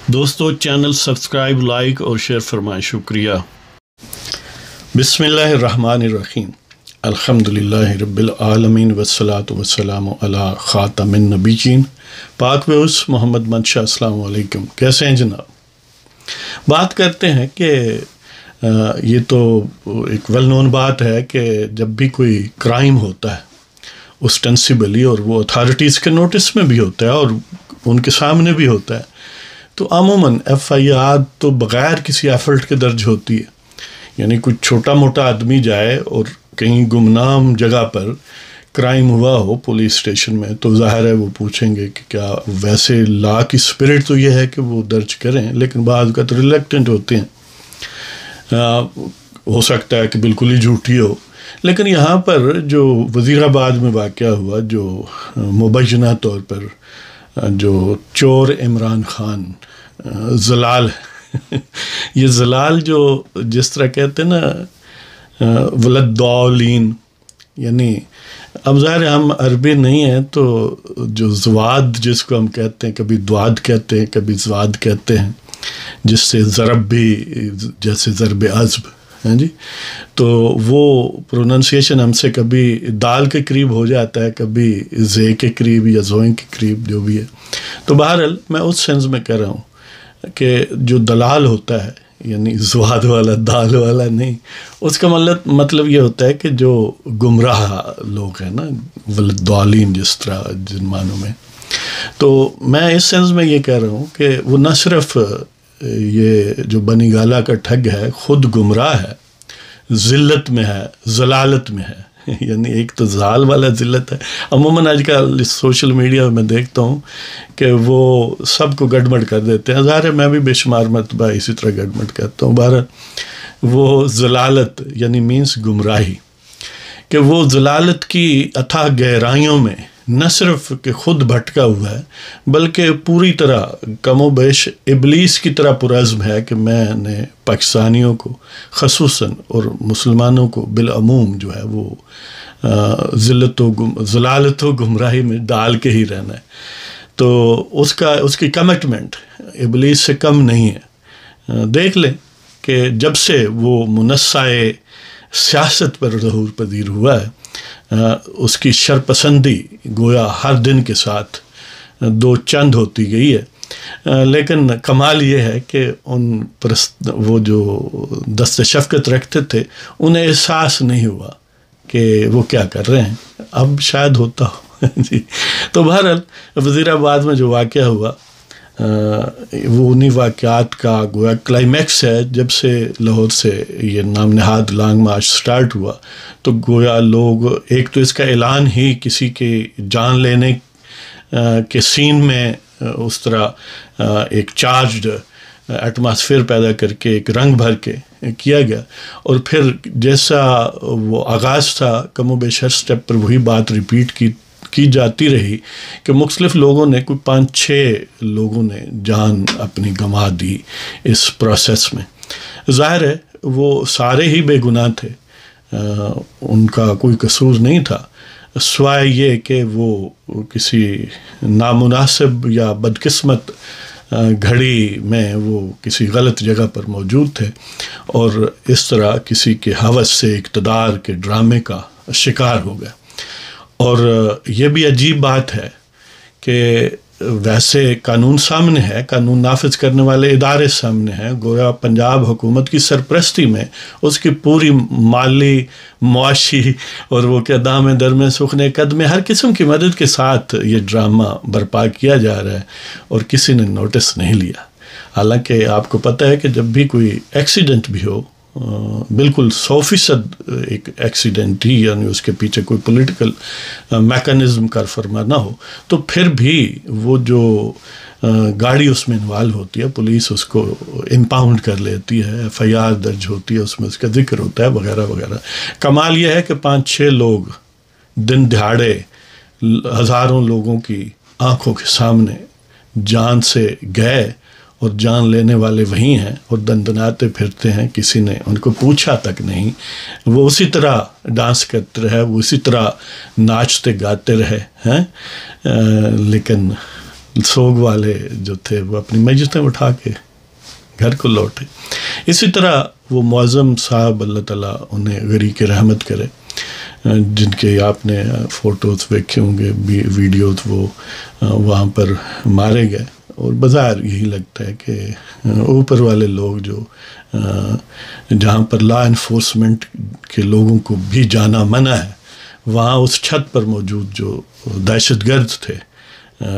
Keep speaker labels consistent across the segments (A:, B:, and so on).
A: دوستو channel subscribe like اور share فرمائیں، شکریہ۔ بسم اللہ الرحمن الرحیم، الحمدللہ رب العالمین والصلاة والسلام علی خاتم النبیین پاک بیوس محمد منشا۔ السلام علیکم، کیسے ہیں جناب؟ بات کرتے ہیں کہ یہ تو ایک ویل نون بات ہے کہ جب بھی کوئی کرائم ہوتا ہے اوسٹینسبلی اور وہ اتھارٹیز کے نوٹس میں بھی ہوتا ہے اور ان کے سامنے بھی ہوتا ہے، تو عموماً ایف آئی آر تو بغیر کسی ایفرٹ کے درج ہوتی ہے۔ یعنی کوئی چھوٹا موٹا آدمی جائے اور کہیں گمنام جگہ پر کرائم ہوا ہو پولیس اسٹیشن میں، تو ظاہر ہے وہ پوچھیں گے کہ کیا ویسے لا کی اسپرٹ تو یہ ہے کہ وہ درج کریں، لیکن بعض کا تو ریلیکٹنٹ ہوتے ہیں، ہو سکتا ہے کہ بالکل ہی جھوٹی ہو۔ لیکن یہاں پر جو وزیر آباد میں واقعہ ہوا، جو مبینہ طور پر جو چور عمران خان زلال یہ زلال جو جس طرح کہتے ہیں نا ولد ضالین، یعنی اب ظاہر ہم عربی نہیں ہیں تو جو زواد جس کو ہم کہتے ہیں، کبھی دواد کہتے ہیں کبھی زواد کہتے ہیں، جس سے ضرب بھی جیسے ضرب عزب ہیں جی، تو وہ پروننسیشن ہم سے کبھی دال کے قریب ہو جاتا ہے، کبھی زے کے قریب یا زوئیں کے قریب، جو بھی ہے۔ تو بہرحال میں اس سینس میں کہہ رہا ہوں کہ جو دلال ہوتا ہے، یعنی زواد والا دال والا نہیں، اس کا مطلب یہ ہوتا ہے کہ جو گمراہ لوگ ہیں نا، ولدالین جس طرح جن معنوں میں۔ تو میں اس سینس میں یہ کہہ رہا ہوں کہ وہ نہ صرف یہ جو بنی گالا کا ٹھگ ہے خود گمراہ ہے، ذلت میں ہے، ضلالت میں ہے، یعنی ایک تو زال والا ذلت ہے۔ عموماً آج کل سوشل میڈیا میں دیکھتا ہوں کہ وہ سب کو گڑبڑ کر دیتے ہیں، ظاہر ہے میں بھی بے شمار مرتبہ اسی طرح گڑبڑ کرتا ہوں۔ بہرحال وہ ضلالت یعنی مینس گمراہی، کہ وہ ضلالت کی اتھاہ گہرائیوں میں نہ صرف کہ خود بھٹکا ہوا ہے، بلکہ پوری طرح کم و بیش ابلیس کی طرح پرعزم ہے کہ میں نے پاکستانیوں کو خصوصاً اور مسلمانوں کو بالعموم جو ہے وہ ضلالت و گمراہی میں ڈال کے ہی رہنا ہے۔ تو اس کی کمٹمنٹ ابلیس سے کم نہیں ہے۔ دیکھ لیں کہ جب سے وہ منصہ سیاست پر ظہور پذیر ہوا ہے، اس کی شرپسندی گویا ہر دن کے ساتھ دو چند ہوتی گئی ہے، لیکن کمال یہ ہے کہ وہ جو دست شفقت رکھتے تھے انہیں احساس نہیں ہوا کہ وہ کیا کر رہے ہیں، اب شاید ہوتا ہو جی۔ تو بہرحال وزیر آباد میں جو واقعہ ہوا وہ انہی واقعات کا گویا کلائمیکس ہے۔ جب سے لاہور سے یہ نام نہاد لانگ مارچ سٹارٹ ہوا تو گویا لوگ ایک تو اس کا اعلان ہی کسی کے جان لینے کے سین میں اس طرح ایک چارجڈ ایٹماسفیئر پیدا کر کے ایک رنگ بھر کے کیا گیا، اور پھر جیسا وہ آغاز تھا کم و بیش ہر سٹیپ پر وہی بات ریپیٹ کی جاتی رہی کہ مختلف لوگوں نے، کوئی 5-6 لوگوں نے جان اپنی گنوا دی اس پروسیس میں۔ ظاہر ہے وہ سارے ہی بے گناہ تھے، ان کا کوئی قصور نہیں تھا، سوائے یہ کہ وہ کسی نامناسب یا بدقسمت گھڑی میں وہ کسی غلط جگہ پر موجود تھے اور اس طرح کسی کے ہوس سے اقتدار کے ڈرامے کا شکار ہو گئے۔ اور یہ بھی عجیب بات ہے کہ ویسے قانون سامنے ہے، قانون نافذ کرنے والے ادارے سامنے ہیں، گویا پنجاب حکومت کی سرپرستی میں اس کی پوری مالی، معاشی اور وہ کیا دام در میں سخن قدم ہر قسم کی مدد کے ساتھ یہ ڈرامہ برپا کیا جا رہا ہے اور کسی نے نوٹس نہیں لیا۔ حالانکہ آپ کو پتہ ہے کہ جب بھی کوئی ایکسیڈنٹ بھی ہو، بالکل 100% ایک ایکسیڈنٹ ہی، یعنی اس کے پیچھے کوئی پولیٹیکل میکانزم کار فرما نہ ہو، تو پھر بھی وہ جو گاڑی اس میں انوالو ہوتی ہے، پولیس اس کو امپاؤنڈ کر لیتی ہے، ایف آئی آر درج ہوتی ہے، اس میں اس کا ذکر ہوتا ہے وغیرہ وغیرہ۔ کمال یہ ہے کہ 5-6 لوگ دن دہاڑے ہزاروں لوگوں کی آنکھوں کے سامنے جان سے گئے اور جان لینے والے وہی ہیں اور دندناتے پھرتے ہیں، کسی نے ان کو پوچھا تک نہیں۔ وہ اسی طرح ڈانس کرتے رہے، وہ اسی طرح ناچتے گاتے رہے ہیں، لیکن سوگ والے جو تھے وہ اپنی میتیں اٹھا کے گھر کو لوٹے. اسی طرح وہ معظم صاحب اللہ تعالیٰ انہیں غریق رحمت کرے، جن کے آپ نے فوٹوز دیکھے ہوں گے، ویڈیوز، وہ وہاں پر مارے گئے. اور بظاہر یہی لگتا ہے کہ اوپر والے لوگ جو جہاں پر لا انفورسمنٹ کے لوگوں کو بھی جانا منع ہے، وہاں اس چھت پر موجود جو دہشت گرد تھے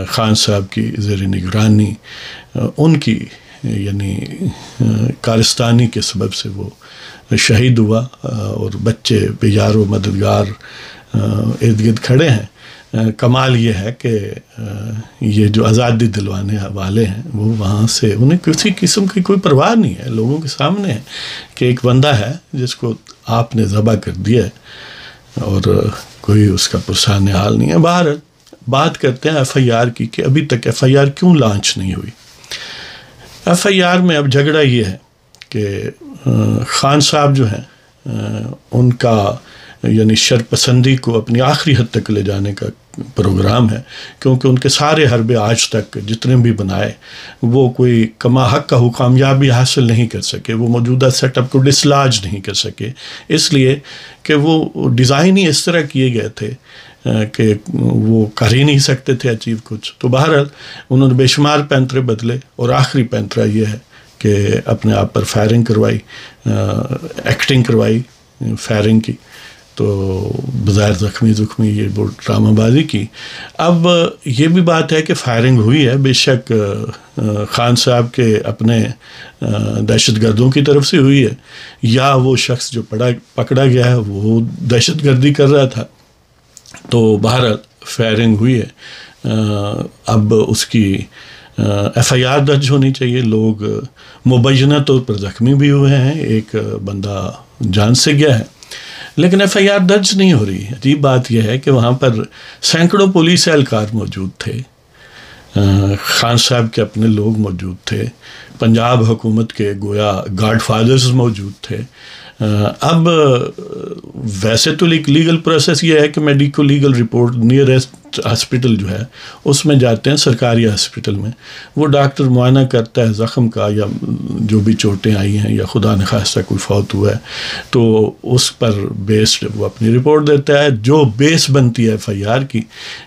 A: خان صاحب کی زیر نگرانی، ان کی یعنی کارستانی کے سبب سے وہ شہید ہوا، اور بچے بیار و مددگار ارد گرد کھڑے ہیں. کمال یہ ہے کہ یہ جو آزادی دلوانے والے ہیں وہ وہاں سے انہیں کسی قسم کی کوئی پرواہ نہیں ہے. لوگوں کے سامنے ہے کہ ایک بندہ ہے جس کو آپ نے ذبح کر دیا ہے اور کوئی اس کا پرسان حال نہیں ہے. باہر بات کرتے ہیں ایف آئی آر کی کہ ابھی تک ایف آئی آر کیوں لانچ نہیں ہوئی. ایف آئی آر میں اب جھگڑا یہ ہے کہ خان صاحب جو ہیں ان کا یعنی شرپسندی کو اپنی آخری حد تک لے جانے کا پروگرام ہے، کیونکہ ان کے سارے حربے آج تک جتنے بھی بنائے وہ کوئی کما حق کا کامیابی حاصل نہیں کر سکے، وہ موجودہ سیٹ اپ کو ڈسلاج نہیں کر سکے، اس لیے کہ وہ ڈیزائن ہی اس طرح کیے گئے تھے کہ وہ کر ہی نہیں سکتے تھے اچیو کچھ. تو بہرحال انہوں نے بے شمار پینترے بدلے، اور آخری پینترا یہ ہے کہ اپنے آپ پر فائرنگ کروائی، ایکٹنگ کروائی فائرنگ کی، تو بظاہر زخمی یہ وہ ڈرامہ بازی کی. اب یہ بھی بات ہے کہ فائرنگ ہوئی ہے، بے شک خان صاحب کے اپنے دہشت گردوں کی طرف سے ہوئی ہے، یا وہ شخص جو پکڑا گیا ہے وہ دہشت گردی کر رہا تھا. تو بہرحال فائرنگ ہوئی ہے. اب اس کی ایف آئی آر درج ہونی چاہیے. لوگ مبینہ طور پر زخمی بھی ہوئے ہیں، ایک بندہ جان سے گیا ہے، لیکن ایف آئی آر درج نہیں ہو رہی. عجیب بات یہ ہے کہ وہاں پر سینکڑوں پولیس اہلکار موجود تھے، خان صاحب کے اپنے لوگ موجود تھے، پنجاب حکومت کے گویا گاڈ فادرز موجود تھے. اب ویسے تو لیگل پروسیس یہ ہے کہ medico legal report nearest hospital جو ہے اس میں جاتے ہیں، سرکاری ہاسپٹل میں وہ ڈاکٹر معائنہ کرتا ہے زخم کا، یا جو بھی چوٹیں آئی ہیں یا خدا نخواستہ کوئی فوت ہوا ہے تو اس پر بیسڈ وہ اپنی رپورٹ دیتا ہے جو بیس بنتی ہے ایف آئی آر کی،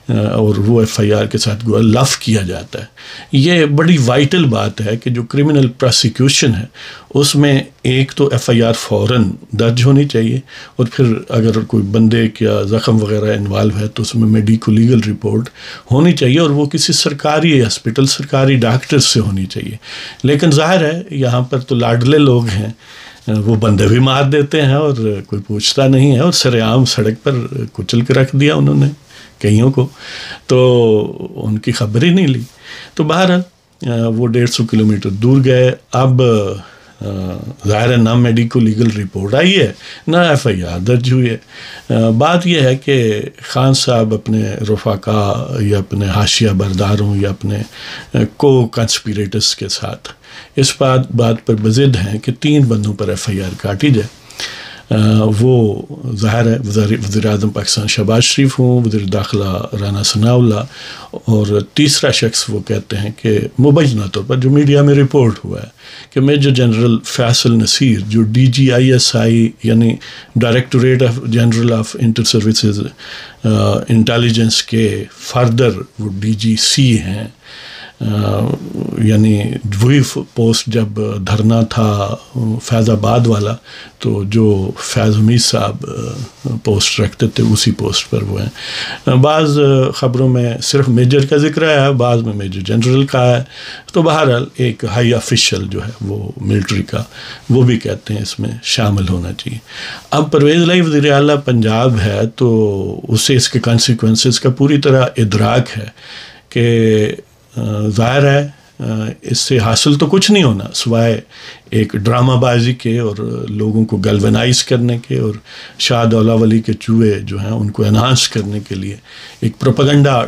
A: اور وہ ایف آئی آر کے ساتھ گویا لف کیا جاتا ہے. یہ بڑی وائٹل بات ہے کہ جو کرمنل پروسیکیوشن ہے اس میں ایک تو ایف آئی آر فوراً درج ہونی چاہیے، اور پھر اگر کوئی بندے کا زخم وغیرہ انوالو ہے تو اس میں میڈیکو لیگل رپورٹ ہونی چاہیے، اور وہ کسی سرکاری ہاسپٹل سرکاری ڈاکٹر سے ہونی چاہیے. لیکن ظاہر ہے یہاں پر تو لاڈلے لوگ ہیں، وہ بندے بھی مار دیتے ہیں اور کوئی پوچھتا نہیں ہے، اور سر عام سڑک پر کچل کے رکھ دیا انہوں نے کئیوں کو، تو ان کی خبر ہی نہیں لی. تو بہرحال وہ 150 کلومیٹر دور گئے. اب ظاہر ہے نہ میڈیکو لیگل رپورٹ آئی ہے نہ ایف آئی آر درج ہوئی ہے. بات یہ ہے کہ خان صاحب اپنے رفقا یا اپنے حاشیہ برداروں یا اپنے کو کنسپیریٹرز کے ساتھ اس بات پر بضد ہیں کہ 3 بندوں پر ایف آئی آر کاٹی جائے. وہ ظاہر ہے وزیر اعظم پاکستان شہباز شریف ہوں، وزیر داخلہ رانا ثناء اللہ، اور تیسرا شخص وہ کہتے ہیں کہ مبینہ طور پر جو میڈیا میں رپورٹ ہوا ہے کہ میجر جنرل فیصل نصیر جو D G I S I یعنی directorate general of inter services intelligence کے فردر وہ ڈی جی سی ہیں، یعنی وہی پوسٹ جب دھرنا تھا فیض آباد والا تو جو فیض حمید صاحب پوسٹ رکھتے تھے اسی پوسٹ پر وہ ہیں. بعض خبروں میں صرف میجر کا ذکر ہے، بعض میں میجر جنرل کا ہے. تو بہرحال ایک ہائی آفیشل جو ہے وہ ملٹری کا وہ بھی کہتے ہیں اس میں شامل ہونا چاہیے. اب پرویز الہی وزیر اعلیٰ پنجاب ہے تو اسے اس کے کانسیکوینسز کا پوری طرح ادراک ہے کہ ظاہر ہے اس سے حاصل تو کچھ نہیں ہونا سوائے ایک ڈرامہ بازی کے اور لوگوں کو گلونائز کرنے کے، اور شاہ دولا ولی کے چوہے جو ہیں ان کو انہانس کرنے کے لیے ایک پروپیگنڈا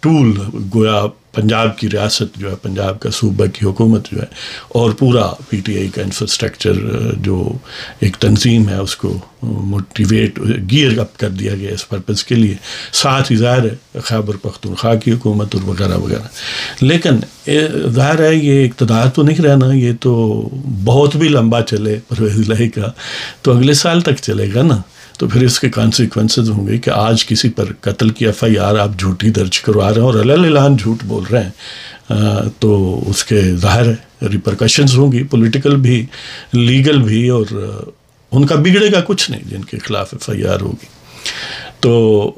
A: ٹول گویا پنجاب کی ریاست جو ہے، پنجاب کا صوبہ کی حکومت جو ہے، اور پورا پی ٹی آئی کا انفراسٹرکچر جو ایک تنظیم ہے، اس کو موٹیویٹ گیئر اپ کر دیا گیا اس پرپز کے لیے. ساتھ ہی ظاہر ہے خیبر پختونخوا کی حکومت اور وغیرہ وغیرہ. لیکن ظاہر ہے یہ اقتدار تو نہیں رہنا، یہ تو بہت بھی لمبا چلے پرویز الہی کا تو اگلے سال تک چلے گا نا. تو پھر اس کے کانسیکوینسز ہوں گے کہ آج کسی پر قتل کی ایف آئی آر آپ جھوٹی درج کروا رہے ہیں اور اعلان جھوٹ بول رہے ہیں، تو اس کے ظاہر ہے ریپرکشنز ہوں گی، پولیٹیکل بھی، لیگل بھی، اور ان کا بگڑے گا کچھ نہیں جن کے خلاف ایف آئی آر ہوگی. تو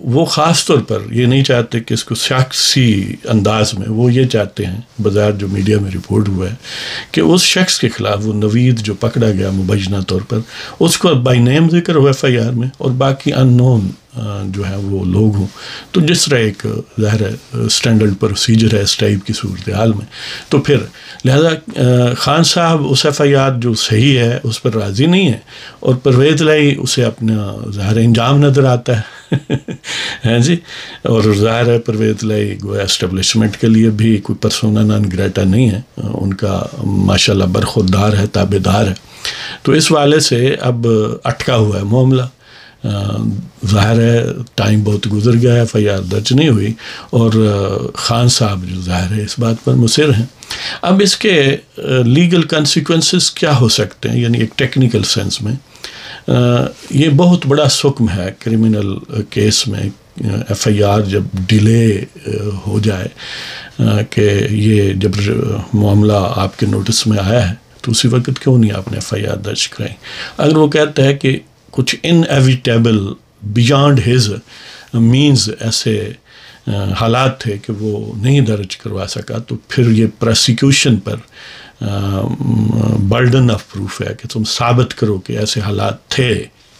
A: وہ خاص طور پر یہ نہیں چاہتے کہ اس کو سیاسی انداز میں، وہ یہ چاہتے ہیں بظاہر جو میڈیا میں رپورٹ ہوا ہے کہ اس شخص کے خلاف، وہ نوید جو پکڑا گیا مبینہ طور پر، اس کو بائی نیم ذکر ہوا ایف آئی آر میں، اور باقی ان نون جو ہیں وہ لوگ ہوں. تو جس طرح ایک ظاہر ہے اسٹینڈرڈ پروسیجر ہے اس ٹائپ کی صورتحال میں، تو پھر لہذا خان صاحب اس ایف آئی آر جو صحیح ہے اس پر راضی نہیں ہے، اور پرویز الہی اسے اپنا ظاہر انجام نظر آتا ہے ہیں جی. اور ظاہر ہے پرویز الہی گویا اسٹیبلشمنٹ کے لیے بھی کوئی پرسونا نان گریٹا نہیں ہے، ان کا ماشاءاللہ برخوردار ہے، تابع دار ہے. تو اس والے سے اب اٹکا ہوا ہے معاملہ. ظاہر ہے ٹائم بہت گزر گیا ہے، ایف آئی آر درج نہیں ہوئی، اور خان صاحب جو ظاہر ہے اس بات پر مصر ہیں. اب اس کے لیگل کنسیکوینسز کیا ہو سکتے ہیں، یعنی ایک ٹیکنیکل سینس میں یہ بہت بڑا سکم ہے کرمنل کیس میں. ایف آئی آر جب ڈیلے ہو جائے کہ یہ جب معاملہ آپ کے نوٹس میں آیا ہے تو اسی وقت کیوں نہیں آپ نے ایف آئی آر درج کرائی. اگر وہ کہتا ہے کہ کچھ انیویٹیبل بیانڈ ہز مینز ایسے حالات تھے کہ وہ نہیں درج کروا سکا، تو پھر یہ prosecution per burden of proof ہے کہ تم ثابت کرو کہ ایسے حالات تھے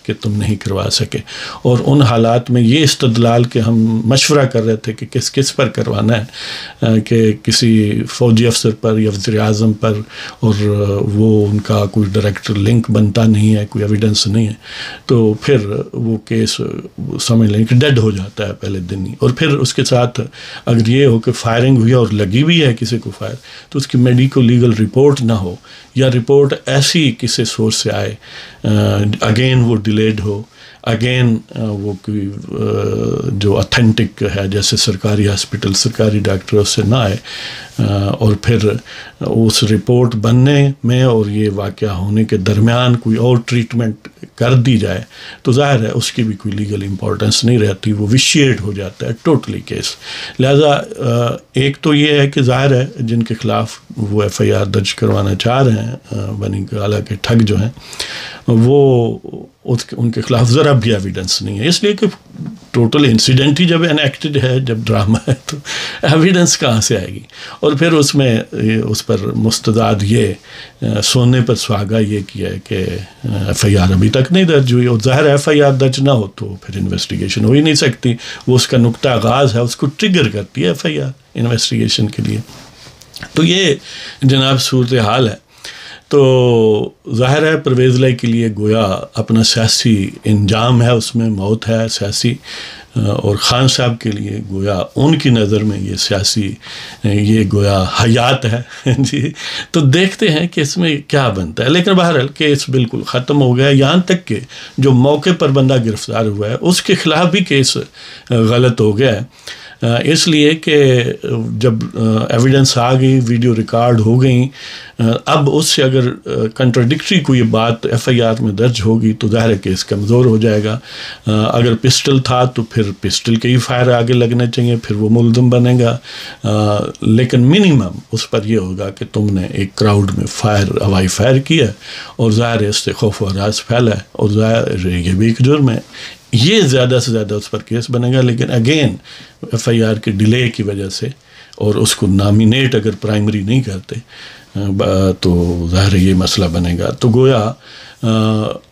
A: کہ تم نہیں کروا سکے. اور ان حالات میں یہ استدلال کہ ہم مشورہ کر رہے تھے کہ کس پر کروانا ہے، کہ کسی فوجی افسر پر یا وزیر اعظم پر، اور وہ ان کا کوئی ڈائریکٹ لنک بنتا نہیں ہے، کوئی ایویڈنس نہیں ہے، تو پھر وہ کیس سمجھ لیں کہ ڈیڈ ہو جاتا ہے پہلے دن ہی. اور پھر اس کے ساتھ اگر یہ ہو کہ فائرنگ ہوئی اور لگی بھی ہے کسی کو فائر، تو اس کی میڈیکو لیگل رپورٹ نہ ہو، یا رپورٹ ایسی کسی سورس سے آئے، اگین وہ ڈیلیڈ ہو، اگین وہ کوئی جو اتھینٹک ہے جیسے سرکاری ہاسپٹل سرکاری ڈاکٹروں سے نہ آئے، اور پھر اس رپورٹ بننے میں اور یہ واقعہ ہونے کے درمیان کوئی اور ٹریٹمنٹ کر دی جائے، تو ظاہر ہے اس کی بھی کوئی لیگل امپورٹنس نہیں رہتی، وہ ویشیٹ ہو جاتا ہے ٹوٹلی کیس. لہذا ایک تو یہ ہے کہ ظاہر ہے جن کے خلاف وہ ایف آئی آر درج کروانا چاہ رہے ہیں بنی گالہ کے ٹھگ جو ہیں، وہ ان کے خلاف ذرا بھی ایویڈنس نہیں ہے، اس لیے کہ ٹوٹل انسیڈنٹ ہی جب انیکٹڈ ہے، جب ڈرامہ ہے، تو ایویڈنس کہاں سے آئے گی. اور پھر اس میں اس پر مستداد یہ سونے پر سہاگا یہ کیا ہے کہ ایف آئی آر ابھی تک نہیں درج ہوئی، اور ظاہر ایف آئی آر درج نہ ہو تو پھر انویسٹیگیشن ہو ہی نہیں سکتی. وہ اس کا نقطہ آغاز ہے، اس کو ٹریگر کرتی ہے ایف آئی آر انویسٹیگیشن کے لیے. تو یہ جناب صورتحال ہے. تو ظاہر ہے پرویز الہی کے لیے گویا اپنا سیاسی انجام ہے، اس میں موت ہے سیاسی، اور خان صاحب کے لیے گویا ان کی نظر میں یہ سیاسی یہ گویا حیات ہے جی. تو دیکھتے ہیں کہ اس میں کیا بنتا ہے. لیکن بہرحال کیس بالکل ختم ہو گیا، یہاں تک کہ جو موقع پر بندہ گرفتار ہوا ہے اس کے خلاف بھی کیس غلط ہو گیا ہے، اس لیے کہ جب ایویڈنس آ گئی، ویڈیو ریکارڈ ہو گئیں، اب اس سے اگر کنٹراڈکٹری کوئی بات ایف آئی آر میں درج ہوگی تو ظاہر کیس کمزور ہو جائے گا. اگر پسٹل تھا تو پھر پسٹل کے ہی فائر آگے لگنے چاہیے، پھر وہ ملزم بنے گا. لیکن منیمم اس پر یہ ہوگا کہ تم نے ایک کراؤڈ میں ہوائی فائر کیا، اور ظاہر اس سے خوف و ہراس پھیلا ہے، اور ظاہر یہ بھی ایک جرم ہے. یہ زیادہ سے زیادہ اس پر کیس بنے گا. لیکن اگین ایف آئی آر کے ڈیلے کی وجہ سے، اور اس کو نامینیٹ اگر پرائمری نہیں کرتے تو ظاہر یہ مسئلہ بنے گا. تو گویا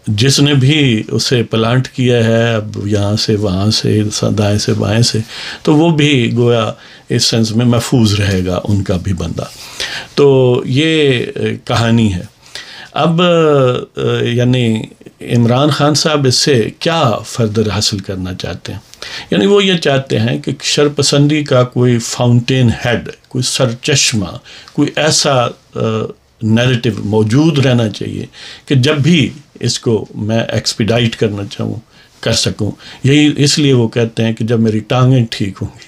A: جس نے بھی اسے پلانٹ کیا ہے اب یہاں سے وہاں سے دائیں سے بائیں سے، تو وہ بھی گویا اس سینس میں محفوظ رہے گا ان کا بھی بندہ. تو یہ کہانی ہے. اب یعنی عمران خان صاحب اس سے کیا فردر حاصل کرنا چاہتے ہیں؟ یعنی وہ یہ چاہتے ہیں کہ شرپسندی کا کوئی فاؤنٹین ہیڈ، کوئی سرچشمہ، کوئی ایسا نیریٹو موجود رہنا چاہیے کہ جب بھی اس کو میں ایکسپیڈائٹ کرنا چاہوں کر سکوں. یہی اس لیے وہ کہتے ہیں کہ جب میری ٹانگیں ٹھیک ہوں گی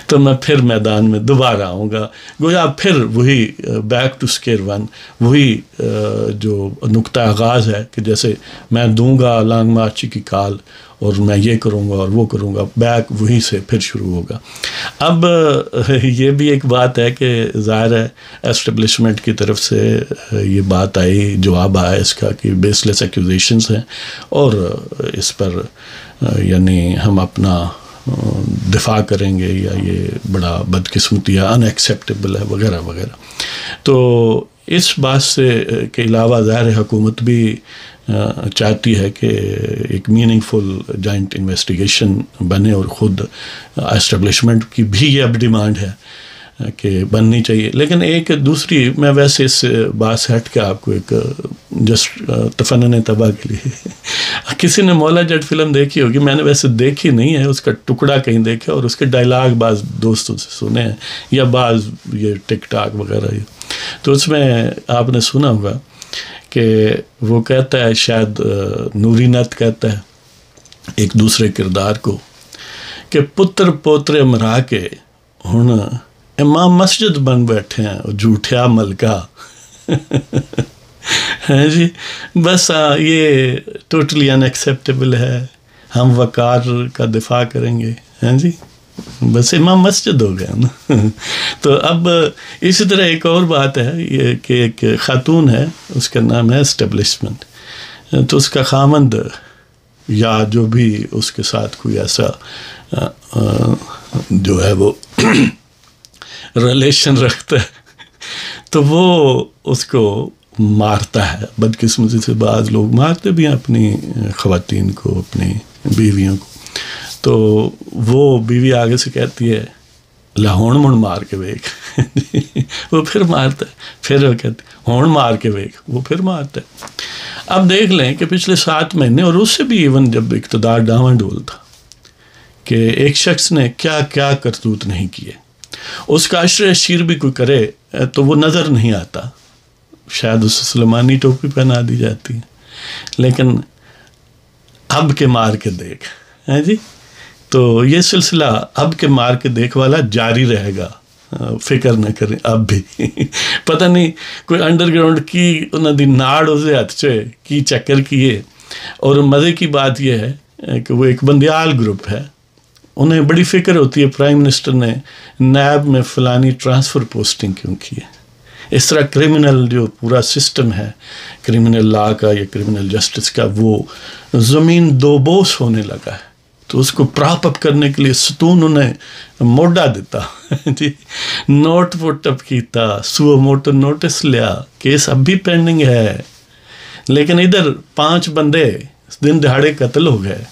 A: تو میں پھر میدان میں دوبارہ آؤں گا. گویا پھر وہی بیک ٹو اسکیئر ون، وہی جو نقطہ آغاز ہے کہ جیسے میں دوں گا لانگ مارچ کی کال اور میں یہ کروں گا اور وہ کروں گا، بیک وہیں سے پھر شروع ہوگا. اب یہ بھی ایک بات ہے کہ ظاہر ہے اسٹیبلشمنٹ کی طرف سے یہ بات آئی، جواب آیا اس کا کہ بیس لیس ایکوزیشنز ہیں اور اس پر یعنی ہم اپنا دفاع کریں گے یا یہ بڑا بدقسمتی ہے، ان ایکسیپٹیبل ہے وغیرہ وغیرہ. تو اس بات سے کے علاوہ ظاہر حکومت بھی چاہتی ہے کہ ایک میننگ فل جوائنٹ انویسٹیگیشن بنے، اور خود اسٹیبلشمنٹ کی بھی یہ اب ڈیمانڈ ہے کہ بننی چاہیے. لیکن ایک دوسری، میں ویسے اس بات سے ہٹ کے آپ کو ایک جسٹ تفنن طبع کے لیے، کسی نے مولا جٹ فلم دیکھی ہوگی، میں نے ویسے دیکھی نہیں ہے، اس کا ٹکڑا کہیں دیکھا اور اس کے ڈائلاگ بعض دوستوں سے سنے ہیں یا بعض یہ ٹک ٹاک وغیرہ. تو اس میں آپ نے سنا ہوگا کہ وہ کہتا ہے، شاید نوری نت کہتا ہے ایک دوسرے کردار کو کہ پتر پوترے مرا کے ہن امام مسجد بن بیٹھے ہیں اور جھوٹیا ملکہ ہے جی. بس یہ ٹوٹلی ان ایکسیپٹیبل ہے، ہم وقار کا دفاع کریں گے، ہیں جی، بس امام مسجد ہو گیا نا. تو اب اسی طرح ایک اور بات ہے یہ کہ ایک خاتون ہے، اس کا نام ہے اسٹیبلشمنٹ. تو اس کا خامند یا جو بھی اس کے ساتھ کوئی ایسا جو ہے وہ ریلیشن رکھتا ہے تو وہ اس کو مارتا ہے. بدقسمتی سے بعض لوگ مارتے بھی ہیں اپنی خواتین کو، اپنی بیویوں کو. تو وہ بیوی آگے سے کہتی ہے ہون من مار کے ویک، وہ پھر مارتا ہے. پھر وہ کہتی ہون مار کے ویک، وہ پھر مارتا ہے. اب دیکھ لیں کہ پچھلے 7 مہینے اور اس سے بھی ایون جب اقتدار ڈاواں ڈول تھا کہ ایک شخص نے کیا کیا کرتوت نہیں کیے. اس کا عشر شیر بھی کوئی کرے تو وہ نظر نہیں آتا، شاید اسے سلیمانی ٹوپی پہنا دی جاتی ہے، لیکن اب کے مار کے دیکھ ہے جی. تو یہ سلسلہ اب کے مار کے دیکھ والا جاری رہے گا، فکر نہ کریں. اب بھی پتہ نہیں کوئی انڈر گراؤنڈ کی انہوں دی ناڑ اسے ہاتھ چے کی چکر کیے. اور مزے کی بات یہ ہے کہ وہ ایک بندیال گروپ ہے، انہیں بڑی فکر ہوتی ہے پرائم منسٹر نے نیب میں فلانی ٹرانسفر پوسٹنگ کیوں کی ہے. اس طرح کرمنل جو پورا سسٹم ہے کرمنل لا کا یا کرمنل جسٹس کا، وہ زمین دو بوس ہونے لگا ہے. تو اس کو پراپ اپ کرنے کے لیے ستون انہیں موڈا دیتا جی، نوٹ ووٹ اپ کیتا، سو موٹو نوٹس لیا، کیس اب بھی پینڈنگ ہے. لیکن ادھر 5 بندے دن دہاڑے قتل ہو گئے.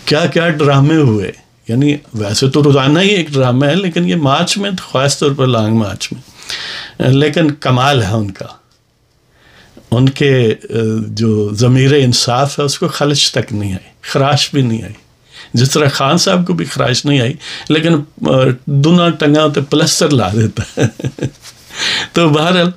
A: کیا کیا ڈرامے ہوئے، یعنی ویسے تو روزانہ ہی ایک ڈرامہ ہے، لیکن یہ مارچ میں خاص طور پر لانگ مارچ میں، لیکن کمال ہے ان کا، ان کے جو ضمیر انصاف ہے اس کو خلش تک نہیں آئی، خراش بھی نہیں آئی. جس طرح خان صاحب کو بھی خراش نہیں آئی، لیکن دونوں ٹنگاں تے پلسٹر لا دیتا ہے. تو بہرحال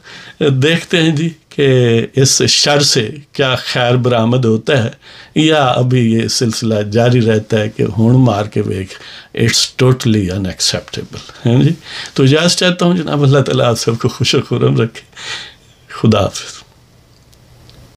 A: دیکھتے ہیں جی کہ اس شر سے کیا خیر برآمد ہوتا ہے یا ابھی یہ سلسلہ جاری رہتا ہے کہ ہون مار کے ویک. اٹس ٹوٹلی ان ایکسیپٹیبل ہے جی. تو اجازت چاہتا ہوں جناب، اللہ تعالیٰ آپ سب کو خوش و خرم رکھے. خدا حافظ.